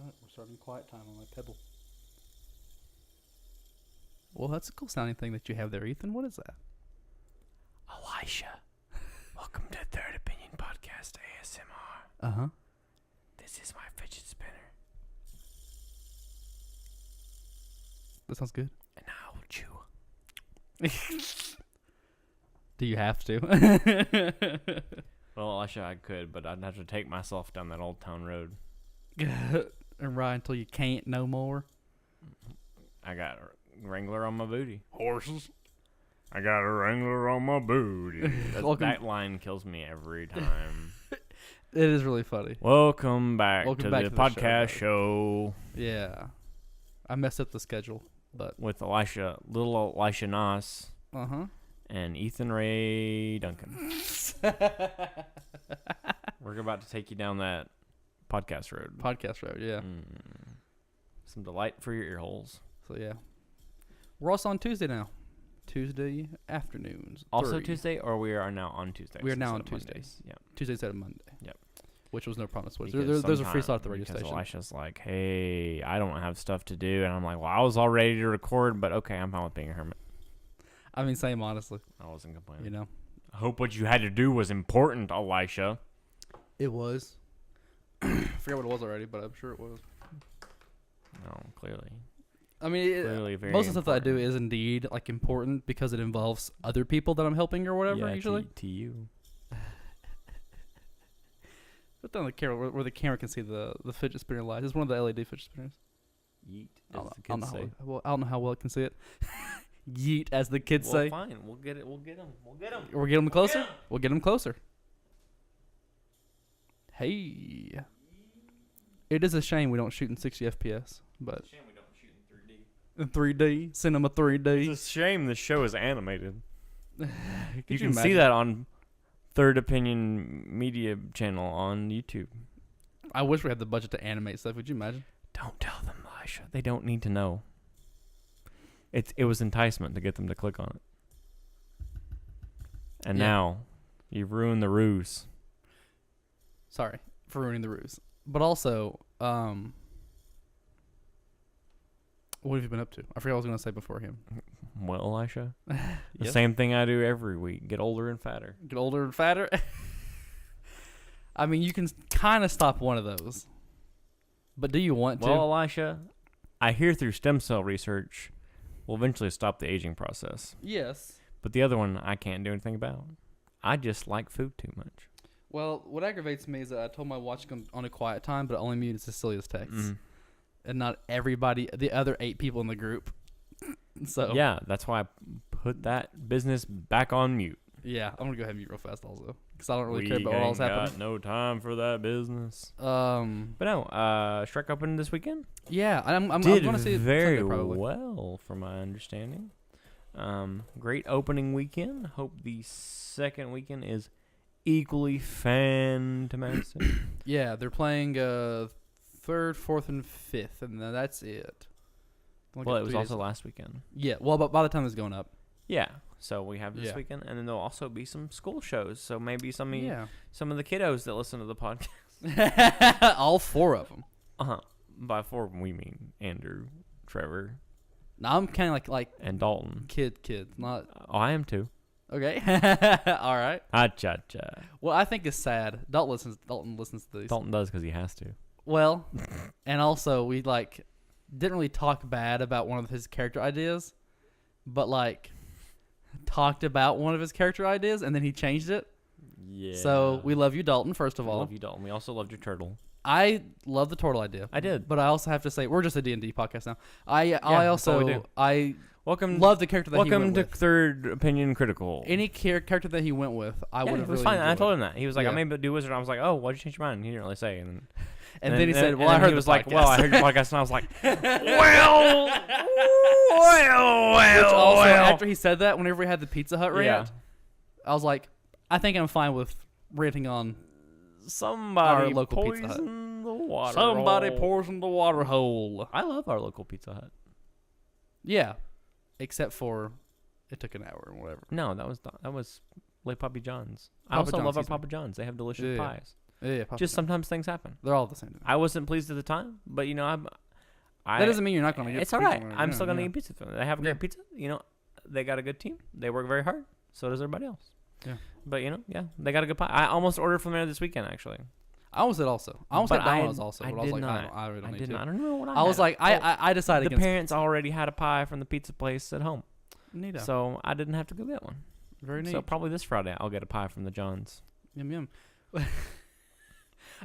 Alright, we're starting quiet time on my Pebble. Well, that's a cool sounding thing that you have there, Ethan. What is that? Elisha, welcome to Third Opinion Podcast ASMR. Uh-huh. This is my fidget spinner, That sounds good. and I will chew. Do you have to? Well, Elisha, I could, but I'd have to take myself down that Old Town Road. And ride until you can't no more. I got a Wrangler on my booty. Horses. I got a Wrangler on my booty. Welcome- That line kills me every time. It is really funny. Welcome back Welcome to back the to the podcast show, show Yeah. I messed up the schedule, but... with little Elisha Noss, Uh-huh. and Ethan Ray Duncan. We're about to take you down that podcast road. Podcast road, yeah. Some delight for your ear holes. So, yeah. We're also on Tuesday now. Tuesday afternoons. Also 3. Tuesday, or we are now on Tuesdays? We are now on instead of Tuesdays. Mondays? Yeah. Tuesday instead of Monday. Yep. Which was no promise. Because There's a free slot at the radio because station. Elisha's like, hey, I don't have stuff to do. And I'm like, well, I was all ready to record, but okay, I'm fine with being a hermit. I mean, same honestly. I wasn't complaining. You know? I hope what you had to do was important, Elisha. It was. I forgot what it was already, but I'm sure it was. No, clearly. I mean, Clearly very most of the stuff that I do important. is indeed like important because it involves other people that I'm helping or whatever. Yeah, usually, to you. put down the camera where the camera can see the fidget spinner light. It's one of the LED fidget spinners. Yeet, I as don't, the I don't kids know say. I don't know how well it can see it. Yeet, as the kids Well, say. fine. We'll get it. We'll get them. We'll get them. We'll get them closer. We'll get them closer. Hey, it is a shame we don't shoot in 60 FPS, but Shame we don't shoot in 3D. in 3D, cinema 3D. It's a shame this show is animated. Could You can see imagine? that on Third Opinion Media channel on YouTube. I wish we had the budget to animate stuff. Would you imagine? Don't tell them, Elisha. They don't need to know. It was enticement to get them to click on it. And Yeah. now, you've ruined the ruse. Sorry for ruining the ruse. But also, what have you been up to? I forgot what I was going to say before him. Well, Elisha, the Yes. same thing I do every week. Get older and fatter. Get older and fatter. I mean, you can kind of stop one of those. But do you want to? Well, Elisha, I hear through stem cell research will eventually stop the aging process. Yes. But the other one I can't do anything about. I just like food too much. Well, what aggravates me is that I told my watch on a quiet time, but I only muted Cecilia's texts. And not everybody, the other 8 people in the group. So Yeah, that's why I put that business back on mute. yeah, I'm gonna go ahead and mute real fast also, because I don't really We care about what else ain't happening. got no time for that business. But But no, Shrek opened this weekend. yeah, I'm Did gonna see it very Sunday, probably. well, from my understanding. Great opening weekend. Hope the second weekend is equally fantastic. Yeah, they're playing 3rd, 4th, and 5th, and then that's it. Only Well, got it was 3 days. also last weekend. Yeah, well, but by the time it's going up, Yeah, so we have this Yeah. weekend, and then there'll also be some school shows. So maybe some of yeah, the kiddos that listen to the podcast. all 4 of them. By 4 of them, we mean Andrew, Trevor, Now I'm kind of like and Dalton. kids, not Oh, I am too. okay. All right. Cha cha. Well, I think it's sad. Dalton listens to these. Dalton does because he has to. Well, and also we didn't really talk bad about one of his character ideas, but talked about one of his character ideas and then he changed it. Yeah. So we love you, Dalton. First of I all, love you, Dalton. We also loved your turtle. I love the turtle idea. I did. But I also have to say we're just a D&D podcast now. I that's all we also do. I Welcome. love the character that he Welcome went to with. Third Opinion Critical. Any character that he went with, I yeah, would it have was really fine. I enjoyed. told him that. He was like, Yeah. I may do wizard. I was like, oh, why'd you change your mind? He didn't really say. And then he said, and "Well, I then heard he was the like, well, I podcast." heard your podcast, and I was like, well, Which also, well. after he said that, whenever we had the Pizza Hut rant, I was like, I think I'm fine with ranting on Somebody Our local Pizza Hut. poison the water. somebody hole. pours in the water hole. I love our local Pizza Hut. Yeah, except for it took an hour and whatever. No, that was Le Papa John's. I Papa also John's, love our excuse me. Papa John's. They have delicious Yeah. pies. Yeah, Papa Just John's. sometimes things happen. They're all the same. To me. I wasn't pleased at the time, but That doesn't mean you're not going to get. It's all right. I'm still gonna eat pizza from them. They have great pizza. They got a good team. They work very hard. So does everybody else. Yeah. But they got a good pie. I almost ordered from there this weekend actually. I almost did also. I almost But got Domino's also. I But I was did like, not. I really don't need did to. not. I don't know what I was like, I decided the against parents already had a pie from the pizza place at home, Neato. so I didn't have to go get one. Very neat. So probably this Friday I'll get a pie from the Johns. Yum yum.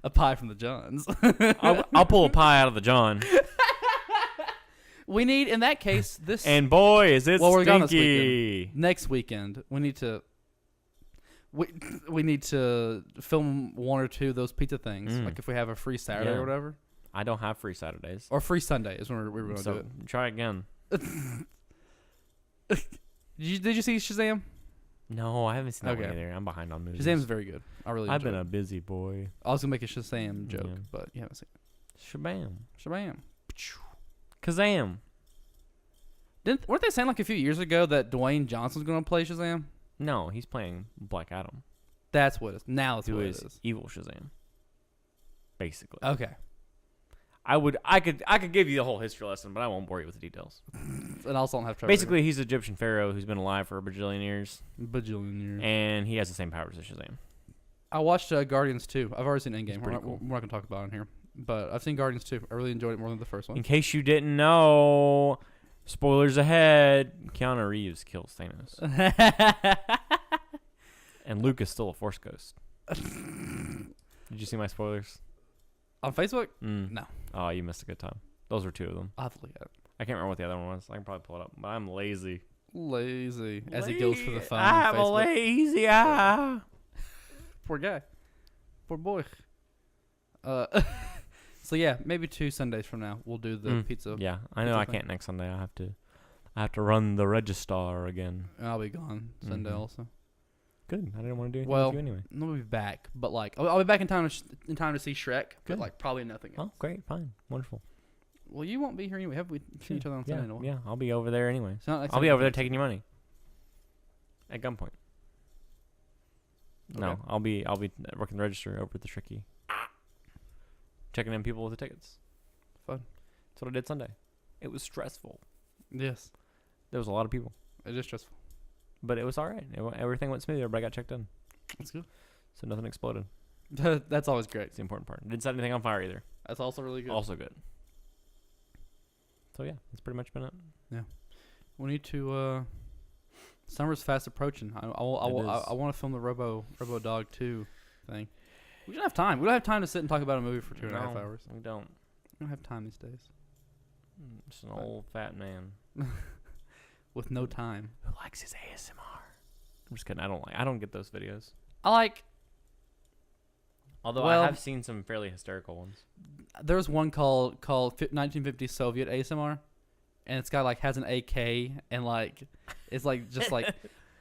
A pie from the Johns. I'll pull a pie out of the John. We need, in that case, this. And boy, is it We're gone this stinky. weekend. Next weekend, we need to. We need to film one or two of those pizza things. Like if we have a free Saturday or whatever. I don't have free Saturdays. Or free Sunday is when we're going to do it. Try again. Did you see Shazam? No, I haven't seen that one Okay. either. I'm behind on movies. Shazam's very good. I really I've enjoyed been it. a busy boy. I was going to make a Shazam joke, Yeah. but you haven't seen Shabam. it. Shabam. Kazam. Weren't they saying like a few years ago that Dwayne Johnson's going to play Shazam? No, he's playing Black Adam. That's what it is. Now it's Who what is it is. evil Shazam. Basically. Okay. I could give you the whole history lesson, but I won't bore you with the details. And I also don't have Trevor. Basically, he's an Egyptian pharaoh who's been alive for a bajillion years, bajillion years. and he has the same powers as Shazam. I watched Guardians 2. I've already seen Endgame. We're pretty not, cool. we're not going to talk about it in here. But I've seen Guardians 2. I really enjoyed it more than the first In one. case you didn't know, spoilers ahead, Keanu Reeves kills Thanos. And Luke is still a Force ghost. Did you see my spoilers? On Facebook? Mm. No. Oh, you missed a good time. Those were two of them. I'll have to look at it. I can't remember what the other one was. I can probably pull it up, but I'm lazy. Lazy. As he goes for the phone. I have on a Facebook. lazy eye. Poor guy. Poor boy. So yeah, maybe 2 Sundays from now we'll do the pizza. Yeah, I know pizza I thing. can't next Sunday. I have to run the register again. And I'll be gone Sunday Mhm. also. Good. I didn't want to do anything Well, with you anyway. I'll be back, but like I'll be back in time to see Shrek. But Good. like probably nothing else. Oh, great. Fine. Wonderful. Well, you won't be here anyway. Have we seen each other on Yeah, Sunday? in a while? yeah. I'll be over there anyway. It's not like I'll be over there something- taking your money. At gunpoint. No, Okay. I'll be working the register over at the Tricky. Checking in people with the tickets. Fun. That's what I did Sunday. It was stressful. Yes, There was a lot of people, it is stressful. but it was all right. Everything went smooth. Everybody got checked in, That's good. so nothing exploded. That's always great. It's the important part. Didn't set anything on fire either. That's also really good. Also good. So yeah, that's pretty much been it. We need to. Summer's fast approaching. I want to film the Robo Dog 2 thing. We don't have time. We don't have time to sit and talk about a movie for 2.5 hours. We don't. We don't have time these days. Just an old fat man With no time. who likes his ASMR. I'm just kidding. I don't get those videos. I like. Although Well- I have seen some fairly hysterical ones. There was one called 1950 Soviet ASMR, and this guy like has an AK and like it's like just like.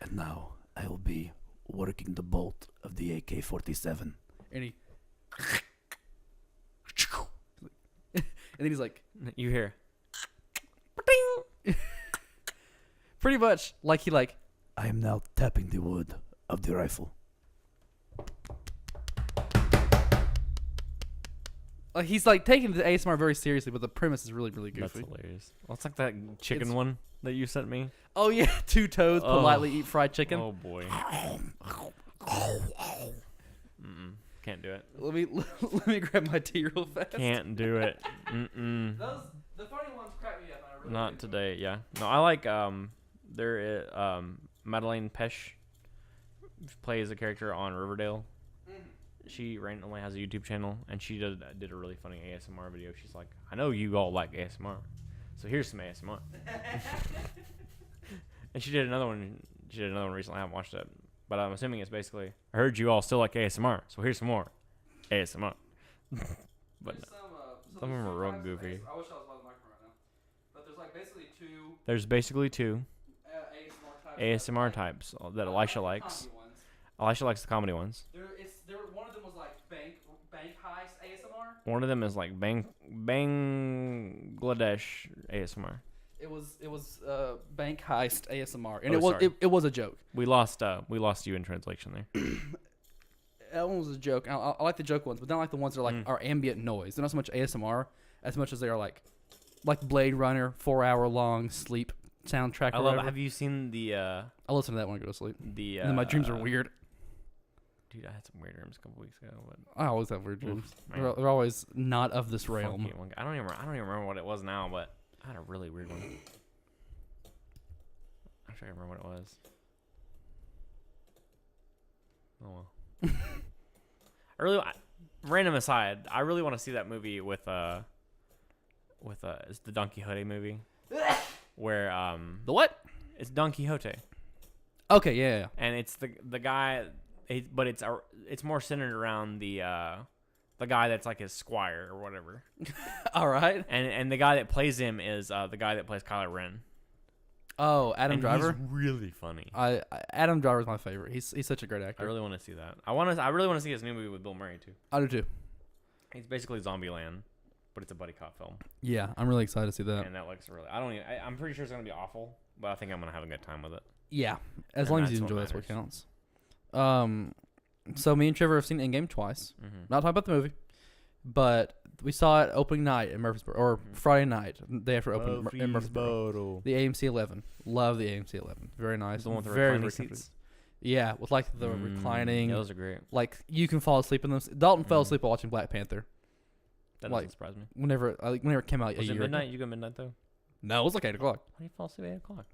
And now I will be working the bolt of the AK-47. And he. And then he's like. You hear? Pretty much like he like. I am now tapping the wood of the rifle. Like he's like taking the ASMR very seriously, but the premise is really, really That's goofy. hilarious. Well, it's like that chicken It's- one that you sent me. Oh yeah, 2 toes politely eat fried chicken. Oh boy. Can't do it. Let me grab my tea real fast. Can't do it. Mm-mm. The funny ones crack me up. I really Not today. Yeah. No, I like Madeleine Pesch plays a character on Riverdale. She randomly has a YouTube channel, and she did a really funny ASMR video. She's like, I know you all like ASMR, so here's some ASMR. And she did another one. She did another one recently. I haven't watched it, but I'm assuming it's basically, I heard you all still like ASMR, so here's some more ASMR. But no. Some of them are real goofy. I wish I was by the microphone right now. But there's like basically 2 There's basically 2 ASMR types. ASMR types that Elisha likes. Elisha likes the comedy ones. One of them was like bank heist ASMR. One of them is like Bangladesh ASMR. It was bank heist ASMR, and Oh, sorry. it was a joke. We lost you in translation there. That one was a joke. I like the joke ones, but then I like the ones that are like are ambient noise. They're not so much ASMR as much as they are like Blade Runner, 4-hour long sleep soundtrack. I love. Have you seen the? I listen to that when I go to sleep. The and then my dreams are weird. Dude, I had some weird dreams a couple weeks ago. But I always have weird dreams. man. They're always not of this realm. I don't even remember what it was now, but I had a really weird one. I'm trying to remember what it was. Oh well. Random aside, I really want to see that movie with it's the Don Quixote movie, where The what? it's Don Quixote, Okay, yeah. and it's the guy, but it's more centered around the guy that's like his squire or whatever, All right. and the guy that plays him is the guy that plays Kylo Ren. Oh, Adam And Driver. He's really funny. Adam Driver's my favorite. He's such a great actor. I really want to see that. I really want to see his new movie with Bill Murray too. I do too. It's basically Zombieland, but it's a buddy cop film, Yeah, I'm really excited to see that. and that looks really. I'm pretty sure it's gonna be awful, but I think I'm gonna have a good time with it. Yeah, as And long as that's you what enjoy, that's what matters. counts. So me and Trevor have seen Endgame twice. Mm-hmm. Not talking about the movie, but we saw it opening night in Murfreesboro, or Friday night, day after opening in Murfreesboro. The AMC 11. Love the AMC 11. Very nice. The one with the very, reclining very seats. comfortable. Yeah, with like the reclining. Yeah, those are great. Like you can fall asleep in those. Dalton fell asleep while watching Black Panther. That like, doesn't surprise me. Whenever it came out Was a it year midnight? ago. You go midnight though? No, it was like 8 o'clock. Why do you fall asleep at 8 o'clock?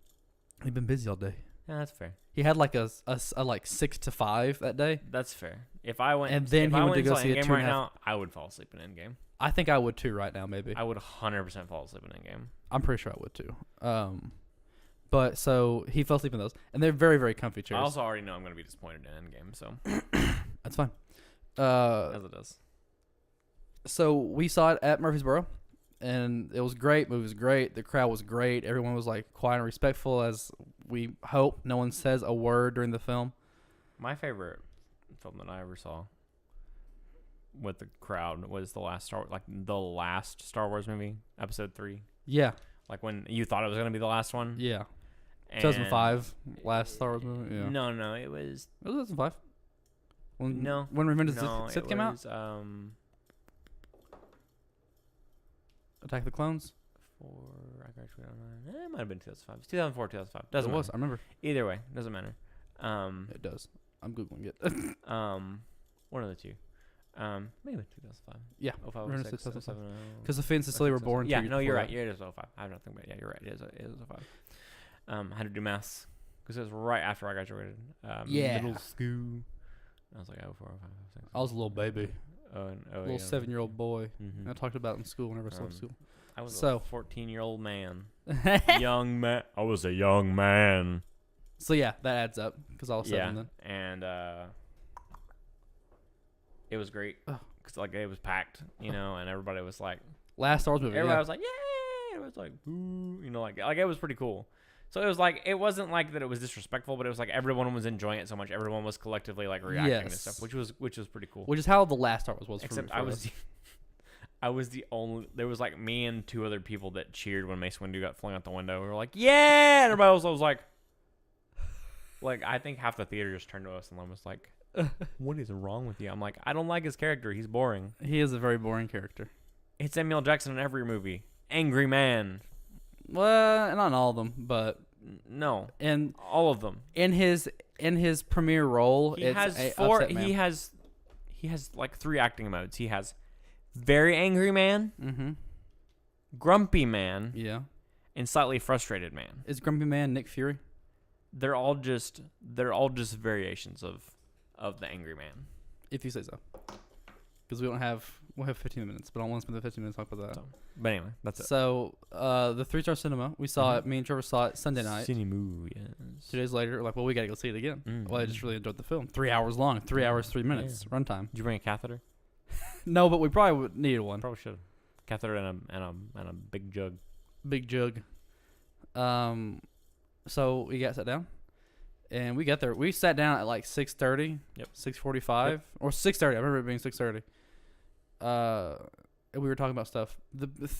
He'd been busy all day. Yeah, that's fair. He had like a like 6 to 5 that day. That's fair. If I went And then if he I went to and go saw see a Endgame 2.5 right now, I would fall asleep in Endgame. I think I would too right now, maybe. I would 100% fall asleep in Endgame. I'm pretty sure I would too. But so he fell asleep in those, and they're very, very comfy chairs. I also already know I'm going to be disappointed in Endgame, so That's fine. as it does. So we saw it at Murfreesboro, and it was great. Movie was great. The crowd was great. Everyone was like quiet and respectful, as we hope. No one says a word during the film. My favorite film that I ever saw with the crowd was the last Star Wars movie, Episode 3. Yeah, Like when you thought it was going to be the last one. yeah. And 2005, last Star Wars movie. Yeah, No, it was. it was 2005. When Revenge of the Sith it came out. was, Attack of the Clones. I graduated on. It might have been 2005. It's 2004, 2005. Doesn't It was. matter. I remember. Either way, doesn't matter. It does. I'm googling it. One of the two. Maybe 2005. Yeah, 05, Revenge of 06, the Sith, 07, Because the Finn and Cecilia were born. Yeah, two no, you're before right. that. Yeah, it is 05. I have nothing but yeah, you're right. It is 05. I had to do maths because it was right after I graduated. Yeah. Middle school. I was like 04, 05, 06. I was a little baby, little yeah. 7-year-old boy. Mhm. I talked about it in school whenever I was in school. I was So- a 14-year-old man. Young man. I was a young man. So yeah, that adds up because I was 7 Yeah, then. and it was great Ugh. because like it was packed, and everybody was like, Last Star Wars movie. everybody Yeah. was like, yay! It was like, boo, like it was pretty cool. So it was like it wasn't like that it was disrespectful, but it was like everyone was enjoying it so much. Everyone was collectively like reacting to Yes. stuff, which was pretty cool. Which is how the last Star Wars was. Except for I us. was. I was the only. There was like me and 2 other people that cheered when Mace Windu got flung out the window. We were like, "Yeah!" And everybody else was like, I think half the theater just turned to us and was like, "What is wrong with you?" I'm like, "I don't like his character. He's boring." He is a very boring character. It's Samuel Jackson in every movie. Angry man. Well, not in all of them, but No, in all of them. his premiere role, He it's has a 4. upset man. He has like 3 acting modes. He has very angry man, Mm-hmm. grumpy man, Yeah. and slightly frustrated man. Is Grumpy Man Nick Fury? They're all just variations of the angry man. If you say so. Because we'll have 15 minutes, but I don't want to spend the 15 minutes talking about that. So, but anyway, that's it. So, the 3-star cinema, we saw it. Me and Trevor saw it Sunday night. Cinema, yes. 2 days later, we're like, well, we got to go see it again. Mm. Well, I just really enjoyed the film. 3 hours long. 3 hours, 3 minutes. Runtime. Did you bring a catheter? No, but we probably needed one. Probably should have. Catheter and a big jug. Big jug. So we got sat down, and we got there. We sat down at like 6:30. Yep. 6:45 Yep. or 6:30. I remember it being 6:30. And we were talking about stuff.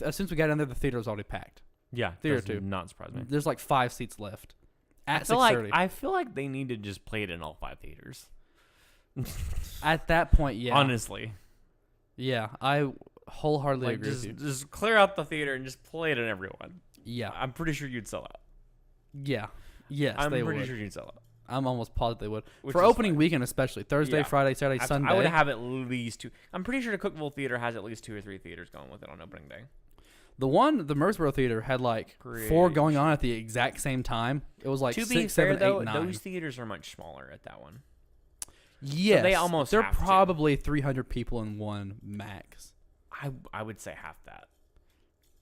As soon as we got in there, the theater was already packed. Yeah, Theater does 2. not surprise me. There's like 5 seats left. At I feel 6:30. like they need to just play it in all 5 theaters. At that point, yeah. Honestly. Yeah, I wholeheartedly Like, agree with you. just clear out the theater and just play it on everyone. Yeah. I'm pretty sure you'd sell out. Yeah. Yes, I'm they pretty would. sure you'd sell out. I'm almost positive they would. Which For is opening fine. weekend especially. Thursday, Yeah. Friday, Saturday, Sunday. I would have at least 2. I'm pretty sure the Cookville Theater has at least 2 or 3 theaters going with it on opening day. The Murfreesboro Theater had like 4 going on at the exact same time. It was like to 6, be 7, fair, though, 8, 9. those theaters are much smaller at that one. Yes. they almost They're have to. probably 300 people in one max. I would say half that.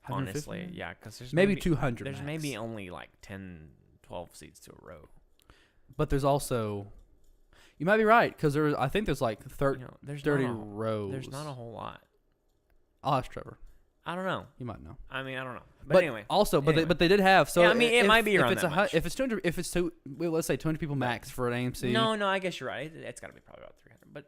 150? Honestly, yeah, because there's Maybe 200 There's max. maybe only like 10, 12 seats to a row. But there's also, you might be right because I think there's like 30 There's rows. There's not a whole lot. I'll ask Trevor. I don't know. You might know. I mean, I don't know. But anyway, also, anyway. They did have. So Yeah, I mean, it if- might be around if it's that much. If it's 200, if it's let's say 200 people max for an AMC. No, I guess you're right. It's got to be probably about 300. But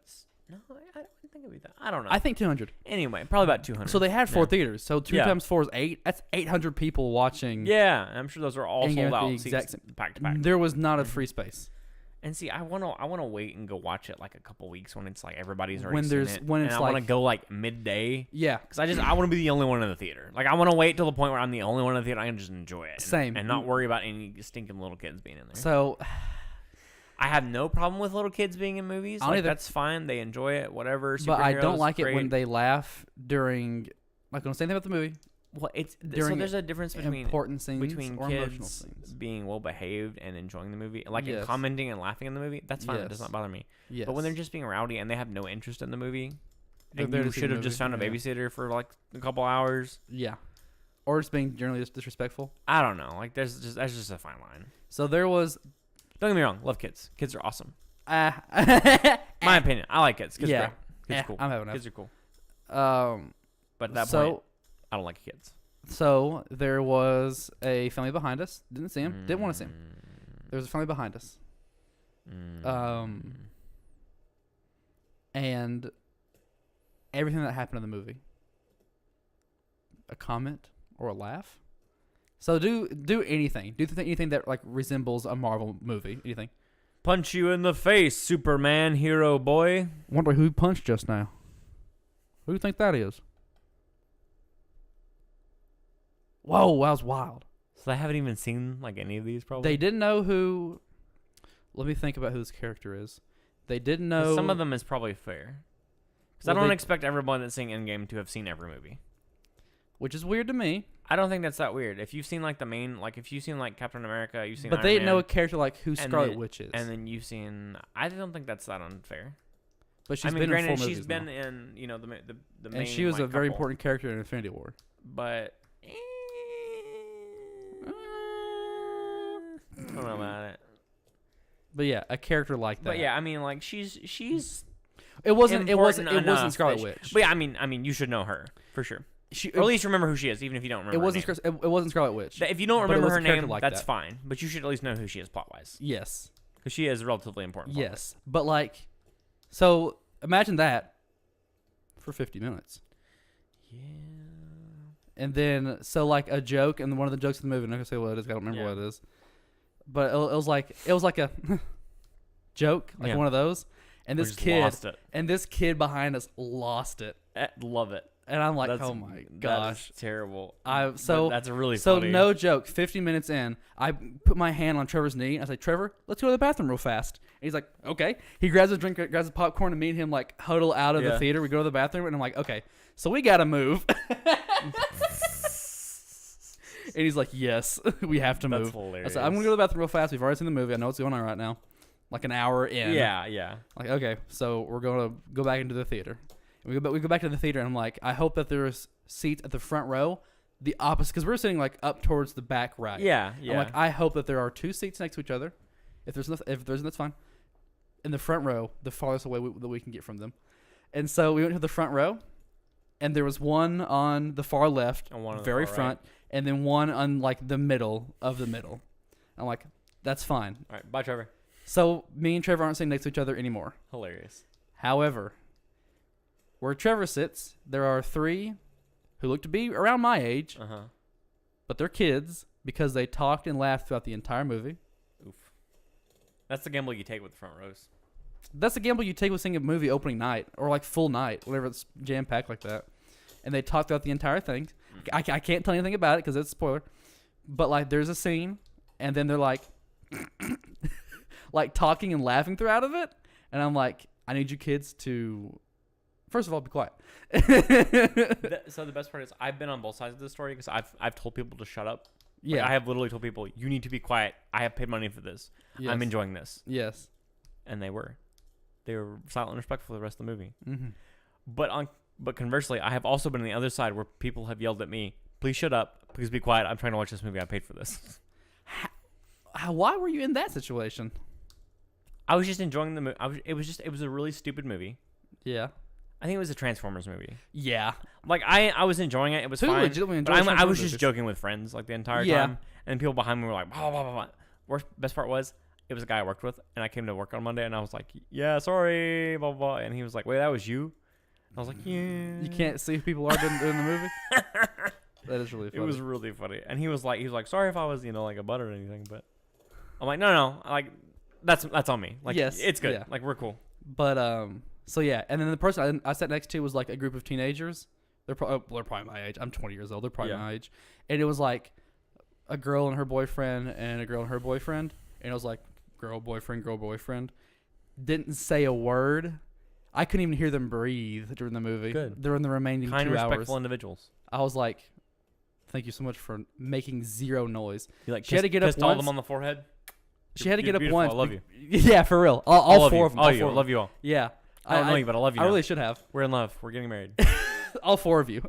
no, I don't think it'd be that. I don't know. I think 200. Anyway, probably about 200. So they had 4 Yeah. theaters. So 2 Yeah. times 4 is 8. That's 800 people watching. Yeah, I'm sure those are all And you're sold at the out exact seats, back to back. There was not a free space. And see, I wanna wait and go watch it like a couple weeks when it's like everybody's already When seen there's- it. when and it's I wanna like- go like midday Yeah. because I want to be the only one in the theater. Like I want to wait till the point where I'm the only one in the theater. I can just enjoy it. Same. and not worry about any stinking little kids being in there. So I have no problem with little kids being in movies. I don't Like, either. that's fine. They enjoy it. Whatever. but I don't Superheroes, like it when great. they laugh during like don't say anything about the movie. Well, so during there's a difference between important scenes between or emotional kids scenes. being well behaved and enjoying the movie, like Yes. and commenting and laughing in the movie. That's fine. That does Yes. not bother me. Yes. But when they're just being rowdy and they have no interest in the movie, They're and there you to see should the have just movie, found a yeah. babysitter for like a couple hours. Yeah. Or just being generally disrespectful. I don't know. Like that's just a fine line. So there was Don't get me wrong. Love kids. Kids are awesome. uh, My opinion. I like kids. Kids Yeah. are great. Kids are cool. I'm having Kids are cool. But But at that so point, I don't like kids. so there was a family behind us. Didn't see him. Didn't want to see him. There was a family behind us. And everything that happened in the movie. A comment or a laugh. So do anything. Do anything that like resembles a Marvel movie. Anything. Punch you in the face, Superman, hero boy. Wonder who punched just now. Who do you think that is? Whoa, that was wild. So I haven't even seen like any of these. Probably They didn't know who. Let me think about who this character is. They didn't 'Cause know. some of them is probably fair. Because Well, I don't they- expect everyone that's seeing Endgame to have seen every movie. Which is weird to me. I don't think that's that weird. If you've seen like the main, like if you've seen like Captain America, you've seen. But Iron they didn't know Man, a character like who and Scarlet then- Witch is. and then you've seen. I don't think that's that unfair. But she's I mean, been granted, in 4 she's movies been now. in the main. And she was like, a very couple. important character in Infinity War. But I don't know about it. But yeah, a character like that. But yeah, I mean, like she's it wasn't important Scarlet enough that Witch. But yeah, I mean, you should know her for sure, She, or at least remember who she is, even if you don't remember. it wasn't her name. it wasn't Scarlet Witch. If you don't but it remember was her a character name, like that's that. fine. But you should at least know who she is plot wise, Yes. because she is relatively important. Yes. But like, so imagine that for 50 minutes. Yeah. And then, so like a joke, and one of the jokes of the movie, I'm not gonna say what it is, I don't remember Yeah. what it is. But it was like a joke, like Yeah. one of those. And We this just kid, lost it. and this kid behind us lost it. Love it. And I'm like, That's- oh my that gosh. is terrible. But That's really so funny. no joke. 50 minutes in, I put my hand on Trevor's knee. And I say, Trevor, let's go to the bathroom real fast. And he's like, okay. He grabs a drink, grabs a popcorn, and me and him like huddle out of the Yeah. theater. We go to the bathroom, and I'm like, okay, so we gotta move. And he's like, yes, we have to That's move. hilarious. I said, I'm gonna go to the bathroom real fast. We've already seen the movie. I know what's going on right now. Like an hour in. Yeah. Like, okay, so we're gonna go back into the theater. And we go back to the theater, and I'm like, I hope that there's seats at the front row, the opposite, because we're sitting like up towards the back right. Yeah. I'm like, I hope that there are 2 seats next to each other. If there's nothing, that's fine. In the front row, the farthest away that we can get from them. And so we went to the front row, and there was one on the far left, And one on the very far front, and then one on like the middle of the middle. I'm like, that's fine. All right. Bye, Trevor. So me and Trevor aren't sitting next to each other anymore. Hilarious. However, where Trevor sits, there are 3 who look to be around my age, Uh huh. but they're kids because they talked and laughed throughout the entire movie. Oof. That's the gamble you take with the front rows. That's the gamble you take with seeing a movie opening night or like full night, whenever it's jam packed like that. And they talk throughout the entire thing. I can't tell you anything about it because it's a spoiler. But like, there's a scene, and then they're like, like talking and laughing throughout of it, and I'm like, I need you kids to, first of all, be quiet. So the best part is I've been on both sides of the story because I've told people to shut up. Yeah, Like, I have literally told people, you need to be quiet. I have paid money for this. yes. I'm enjoying this. Yes. And they were silent and respectful for the rest of the movie. Mm-hmm. But conversely, I have also been on the other side where people have yelled at me, please shut up, please be quiet. I'm trying to watch this movie. I paid for this. Why were you in that situation? I was just enjoying the movie. It was a really stupid movie. Yeah. I think it was a Transformers movie. Yeah. Like I was enjoying it. It was Who fine. legitimately But enjoys I was Transformers just movies? joking with friends like the entire Yeah. time. And people behind me were like, blah, blah, blah, blah. Best part was, it was a guy I worked with, and I came to work on Monday, and I was like, yeah, sorry, blah, blah, blah. And he was like, wait, that was you? I was like, yeah. You can't see who people are in the movie? That is really funny. It was really funny. And he was like, sorry if I was, like a butt or anything, but I'm like, no, like, that's on me. Like, Yes, it's good. yeah. Like, we're cool. But, so yeah. And then the person I sat next to was like a group of teenagers. They're probably my age. I'm 20 years old. They're probably Yeah. my age. And it was like a girl and her boyfriend and a girl and her boyfriend. And it was like girl, boyfriend. Didn't say a word. I couldn't even hear them breathe during the movie. Good. During the remaining Kind, 2 hours. respectful individuals. I was like, thank you so much for making zero noise. You like She had to get up kissed all of once. them on the forehead? She had to You're get up beautiful. once. I love you. Yeah, for real. All four of them. All All you. four I of love them. you all. Yeah. I don't know you, but I love you. I now. really should have. We're in love. We're getting married. All 4 of you.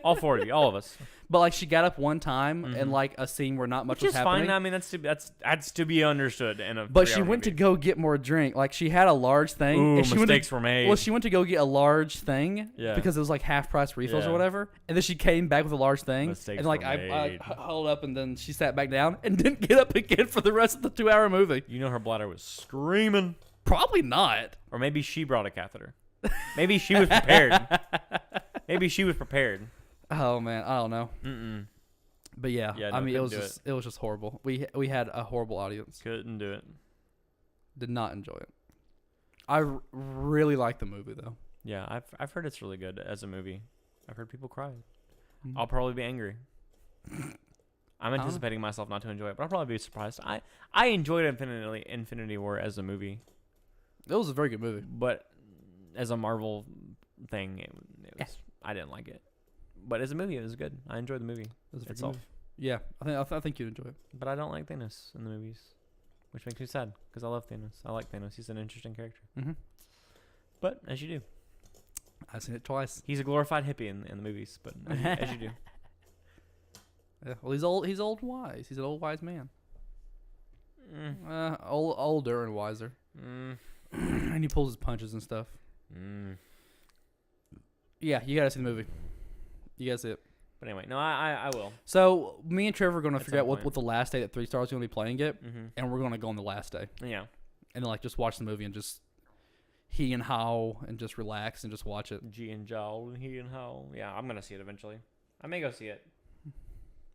All 4 of you. All of us. But like she got up one time Mhm. in like a scene where not much Which was is happening. fine. I mean, that's to be understood in a. But she 3-hour went to movie. go get more drink. Like she had a large thing. Ooh, and she mistakes went were made. Well, she went to go get a large thing Yeah. because it was like half price refills Yeah. or whatever. And then she came back with a large thing. Mistakes and like were I made. held up and then she sat back down and didn't get up again for the rest of the 2-hour movie. You know her bladder was screaming. Probably not. Or maybe she brought a catheter. Maybe she was prepared. Maybe she was prepared. Oh man, I don't know. Mm-mm. But yeah, Yeah, I no, mean couldn't do it was just horrible. We had a horrible audience. Couldn't do it. Did not enjoy it. I really like the movie though. Yeah, I've heard it's really good as a movie. I've heard people cry. Mhm. I'll probably be angry. I'm anticipating myself not to enjoy it, but I'll probably be surprised. I enjoyed Infinity War as a movie, It was a very good movie. but as a Marvel thing, it was I didn't like it. But as a movie, it was good. I enjoyed the movie It was a very good itself. movie. Yeah, I think you'd enjoy it. But I don't like Thanos in the movies, which makes me sad because I love Thanos. I like Thanos. He's an interesting character. Mm-hmm. But as you do, I've seen it twice. he's a glorified hippie in the movies. But as you do, Yeah. Well, he's old. He's old and wise. He's an old wise man. mm. Older and wiser. And he pulls his punches and stuff. Yeah, you gotta see the movie. You gotta see it. But anyway, no, I will. So me and Trevor are gonna At figure out some what point. the last day that 3 Stars is gonna be playing it, Mm-hmm. and we're gonna go on the last day, Yeah. and then like just watch the movie and just he and how and just relax and just watch it. G and Jowl and he and How. Yeah, I'm gonna see it eventually. I may go see it.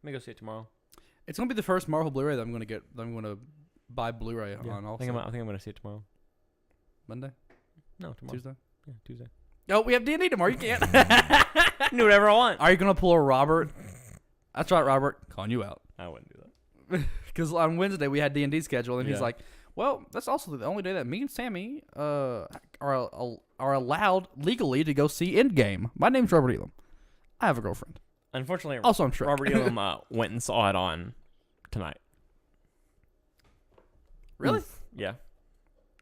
May go see it tomorrow. It's gonna be the first Marvel Blu-ray that I'm gonna get. That I'm gonna buy Blu-ray on. I Also, think I'm gonna see it tomorrow. Monday, No, tomorrow. Tuesday. Yeah, Tuesday. Oh, we have D&D tomorrow. You can't. I can do whatever I want. Are you gonna pull a Robert? That's right, Robert. Calling you out. I wouldn't do that. Because on Wednesday we had D&D scheduled, and he's Yeah. like, "Well, that's also the only day that me and Sammy are allowed legally to go see Endgame. My name's Robert Elam. I have a girlfriend. Unfortunately, Also, I'm Shrek." Robert Elam went and saw it on tonight. Really? Oof. Yeah.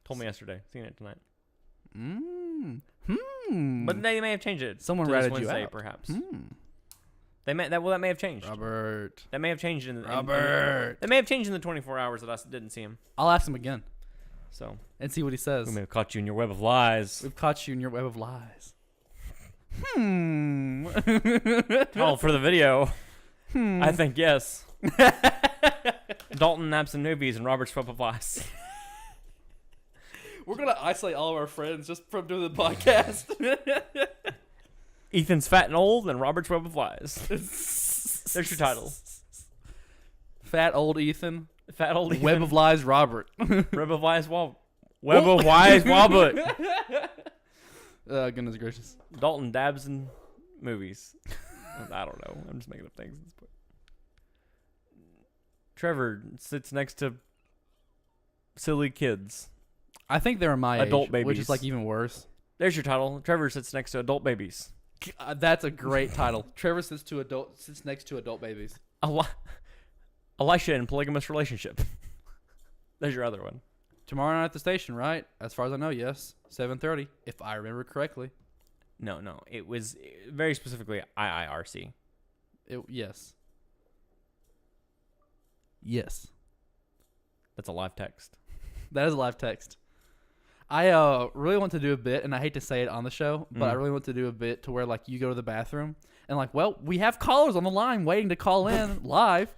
Told me yesterday. Seen it tonight. But But they may have changed it. Someone to this ratted you Wednesday, out. perhaps. They may that may have changed. Robert. That may have changed in the Robert. That may have changed in the 24 hours that I didn't see him. I'll ask him again So and see what he says. we may have caught you in your web of lies. We've caught you in your web of lies. Oh, for the video, Hmm. I think yes. Dalton naps in movies and Robert's web of lies. We're gonna isolate all of our friends just from doing the podcast. Ethan's fat and old and Robert's web of lies. There's your title. Fat old Ethan. Fat old Ethan. Web of lies, Robert. Web of lies. Web of Wise Wobbit. Goodness gracious. Dalton dabs in movies. I don't know. I'm just making up things at this point. Trevor sits next to silly kids. I think they're my Adult age, babies. which is like even worse. There's your title. Trevor sits next to adult babies. That's a great title. Trevor sits next to adult babies. Elisha in polygamous relationship. There's your other one. Tomorrow night at the station, right? As far as I know, yes. 7:30, if I remember correctly. No. It was very specifically IIRC. Yes. Yes. That's a live text. That is a live text. I really want to do a bit, and I hate to say it on the show, but I really want to do a bit to where, like, you go to the bathroom, and, like, well, we have callers on the line waiting to call in live,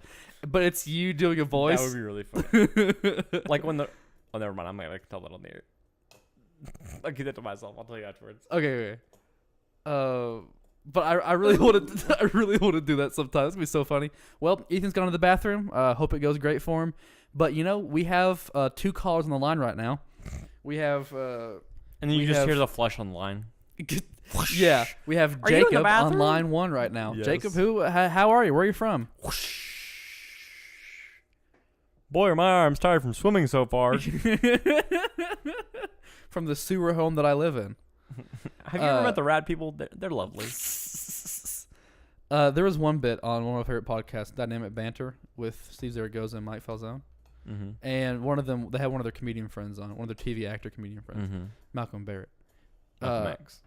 but it's you doing a voice. That would be really funny. Like when the... Oh, never mind. I'm not going to tell that on the air. I'll keep that to myself. I'll tell you afterwards. Okay. But I really want to I really want to do that sometimes. It's gonna be so funny. Well, Ethan's gone to the bathroom. Hope it goes great for him. But we have 2 callers on the line right now. We have and then you just hear the flush on the line. Yeah, we have Are you in the Jacob on bathroom? line 1 right now. Yes. Jacob, how are you? Where are you from? Boy, are my arms tired from swimming so far. From the sewer home that I live in. Have you ever met the rad people? They're lovely. There was one bit on one of my favorite podcasts, Dynamic Banter, with Steve Zaragoza and Mike Falzone. Mm-hmm. And one of them, they had one of their comedian friends on, one of their TV actor comedian friends, Malcolm Barrett. Malcolm X.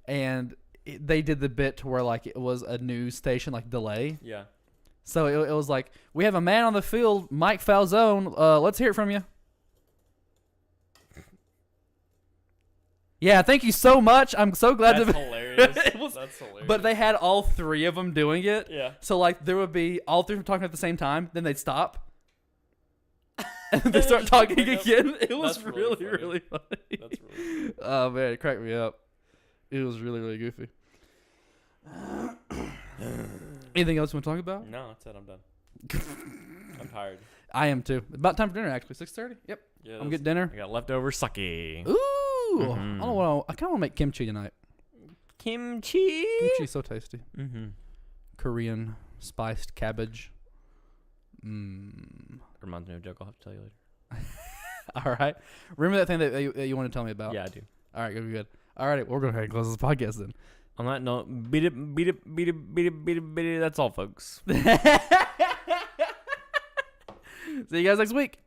And they did the bit to where, like, it was a news station, like, delay. Yeah. So it was like, we have a man on the field, Mike Falzone. Let's hear it from you. Yeah, thank you so much. I'm so glad That's to. hilarious. That's hilarious. But they had all 3 of them doing it. Yeah. So, like, there would be all 3 of them talking at the same time. Then they'd stop. And they start talking again. It was That's really funny. That's really funny. Oh, man, it cracked me up. It was really goofy. Anything else you want to talk about? No, that's it. I'm done. I'm tired. I am too. About time for dinner, actually. 6:30. Yep. Yeah, I'm getting dinner. I got leftover sake. Ooh. Mhm. I kind of want to make kimchi tonight. Kimchi. Kimchi's so tasty. Mm-hmm. Korean spiced cabbage. Mmm. Reminds me of a joke I'll have to tell you later. All right. Remember that thing that you want to tell me about? Yeah, I do. All right, good. All right, we're going to close this podcast then. On that note, beat it. That's all, folks. See you guys next week.